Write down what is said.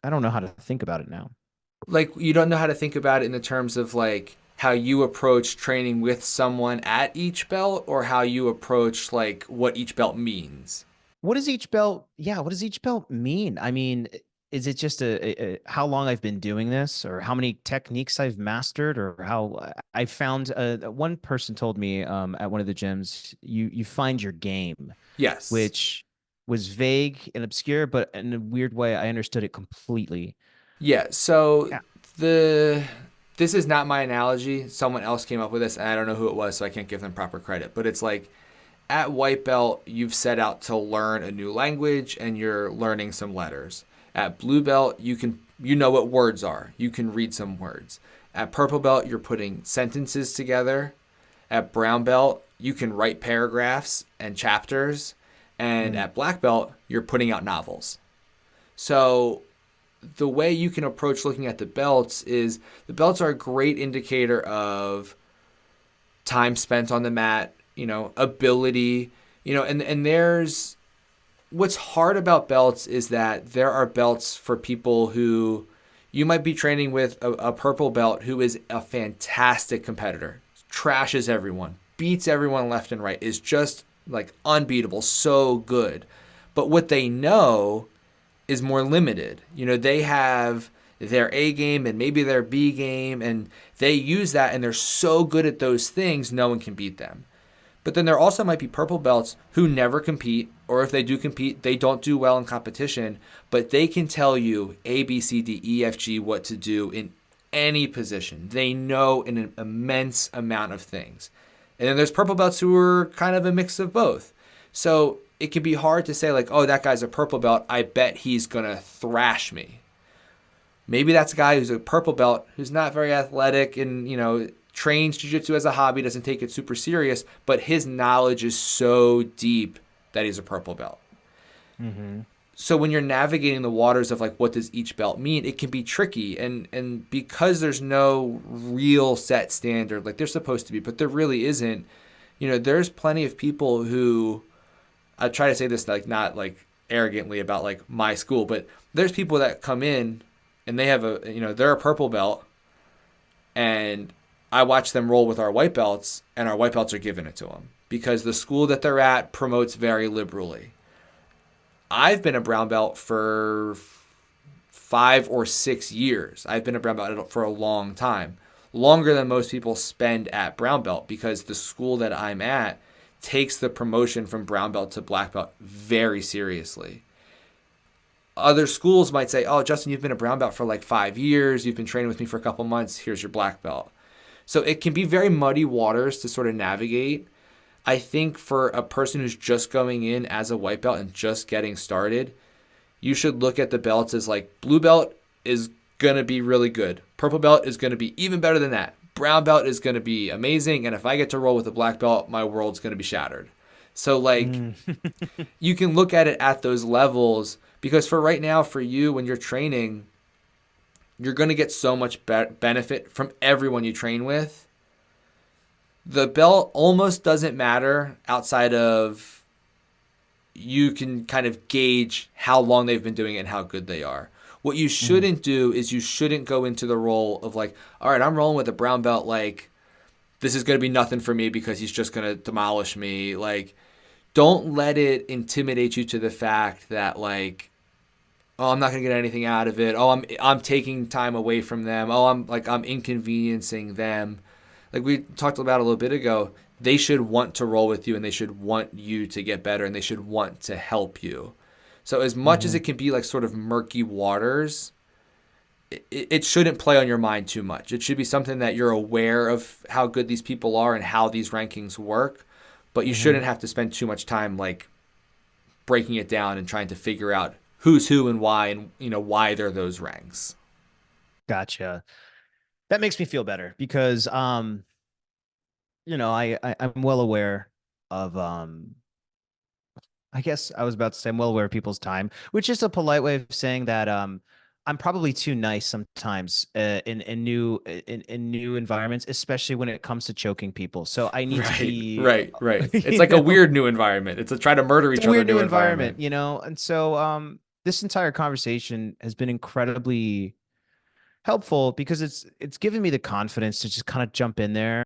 I don't know how to think about it now. Like you don't know how to think about it in the terms of like how you approach training with someone at each belt or how you approach like what each belt means. What does each belt, yeah, what does each belt mean? I mean, is it just how long I've been doing this or how many techniques I've mastered or how I found one person told me at one of the gyms, you find your game, Yes. which was vague and obscure, but in a weird way, I understood it completely. Yeah, so Yeah. the this is not my analogy. Someone else came up with this and I don't know who it was, so I can't give them proper credit. But it's like at white belt, you've set out to learn a new language and you're learning some letters. At blue belt, you know what words are. You can read some words. At purple belt, you're putting sentences together. At brown belt, you can write paragraphs and chapters. And Mm. at black belt, you're putting out novels. So the way you can approach looking at the belts is the belts are a great indicator of time spent on the mat, ability, and there's what's hard about belts is that there are belts for people who you might be training with a purple belt who is a fantastic competitor, trashes everyone, beats everyone left and right, is just like unbeatable, so good. But what they know is more limited. They have their A game and maybe their B game, and they use that, and they're so good at those things, no one can beat them. But then there also might be purple belts who never compete, or if they do compete, they don't do well in competition, but they can tell you A, B, C, D, E, F, G what to do in any position. They know an immense amount of things. And then there's purple belts who are kind of a mix of both. So it can be hard to say, like, oh, that guy's a purple belt. I bet he's going to thrash me. Maybe that's a guy who's a purple belt who's not very athletic and, trains jiu-jitsu as a hobby, doesn't take it super serious, but his knowledge is so deep that he's a purple belt. Mm-hmm. So when you're navigating the waters of like what does each belt mean, it can be tricky, and because there's no real set standard like there's supposed to be, but there really isn't. There's plenty of people who I try to say this like not like arrogantly about like my school, but there's people that come in and they have they're a purple belt, and I watch them roll with our white belts, and our white belts are giving it to them because the school that they're at promotes very liberally. I've been a brown belt for 5 or 6 years. I've been a brown belt for a long time, longer than most people spend at brown belt because the school that I'm at takes the promotion from brown belt to black belt very seriously. Other schools might say, "Oh, Justin, you've been a brown belt for like 5 years. You've been training with me for a couple months. Here's your black belt." So it can be very muddy waters to sort of navigate. I think for a person who's just going in as a white belt and just getting started, you should look at the belts as like blue belt is going to be really good. Purple belt is going to be even better than that. Brown belt is going to be amazing. And if I get to roll with a black belt, my world's going to be shattered. So, like, Mm. you can look at it at those levels because for right now, for you, when you're training, you're going to get so much benefit from everyone you train with. The belt almost doesn't matter outside of you can kind of gauge how long they've been doing it and how good they are. What you Mm. shouldn't do is you shouldn't go into the role of like, all right, I'm rolling with a brown belt. Like, this is going to be nothing for me because he's just going to demolish me. Like, don't let it intimidate you to the fact that like, oh, I'm not going to get anything out of it. Oh, I'm taking time away from them. Oh, I'm inconveniencing them. Like we talked about a little bit ago, they should want to roll with you and they should want you to get better and they should want to help you. So as much as Mm-hmm. it can be like sort of murky waters, it shouldn't play on your mind too much. It should be something that you're aware of how good these people are and how these rankings work, but you Mm-hmm. shouldn't have to spend too much time like breaking it down and trying to figure out who's who and why they're those ranks. Gotcha. That makes me feel better because I'm well aware of I guess I was about to say I'm well aware of people's time, which is a polite way of saying that I'm probably too nice sometimes in new environments, especially when it comes to choking people. So I need to Right, be, right, right. It's you like a know, weird new environment. It's a try to murder it's each a other weird new new environment, environment. and so this entire conversation has been incredibly helpful because it's given me the confidence to just kind of jump in there